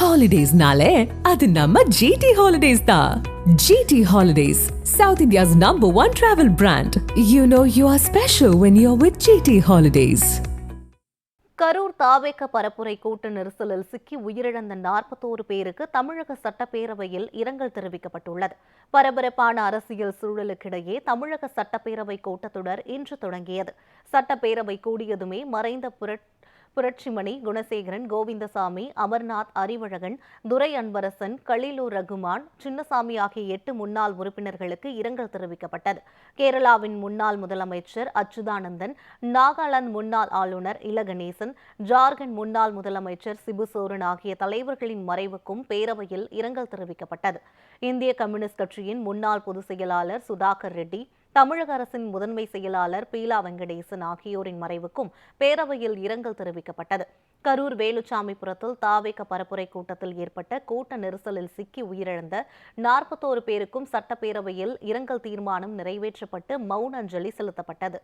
ஹாலிடேஸ்னாலே அது நம்ம ஜிடி ஹாலிடேஸ் தான். GT holidays, South India's #1 travel brand. You know you are special when you're with GT Holidays. Karur தாவேக பரப்புரை கூட்ட நெரிசலில் சிக்கி உயிரிழந்த 41 பேருக்கு தமிழக சட்டப்பேரவையில் இரங்கல் தெரிவிக்கப்பட்டுள்ளது. பரபரப்பான அரசியல் சூழலுக்கிடையே தமிழக சட்டப்பேரவை கூட்டத்தொடர் இன்று தொடங்கியது. சட்டப்பேரவை கூடியதுமே மறைந்த புரட்சிமணி குணசேகரன், கோவிந்தசாமி, அமர்நாத், அறிவழகன், துரை அன்பரசன், கலிலூர் ரகுமான், சின்னசாமி ஆகிய 8 முன்னாள் உறுப்பினர்களுக்கு இரங்கல் தெரிவிக்கப்பட்டது. கேரளாவின் முன்னாள் முதலமைச்சர் அச்சுதானந்தன், நாகாலாந்து முன்னாள் ஆளுநர் இலகணேசன், ஜார்க்கண்ட் முன்னாள் முதலமைச்சர் சிபு சோரன் ஆகிய தலைவர்களின் மறைவுக்கும் பேரவையில் இரங்கல் தெரிவிக்கப்பட்டது. இந்திய கம்யூனிஸ்ட் கட்சியின் முன்னாள் பொதுச் செயலாளர் சுதாகர் ரெட்டி, தமிழக அரசின் முதன்மை செயலாளர் பீலா வெங்கடேசன் ஆகியோரின் மறைவுக்கும் பேரவையில் இரங்கல் தெரிவிக்கப்பட்டது. கரூர் வேலுச்சாமிபுரத்தில் தாவேக பரப்புரை கூட்டத்தில் ஏற்பட்ட கூட்ட நெரிசலில் சிக்கி உயிரிழந்த 41 பேருக்கும் சட்டப்பேரவையில் இரங்கல் தீர்மானம் நிறைவேற்றப்பட்டு மௌன அஞ்சலி செலுத்தப்பட்டது.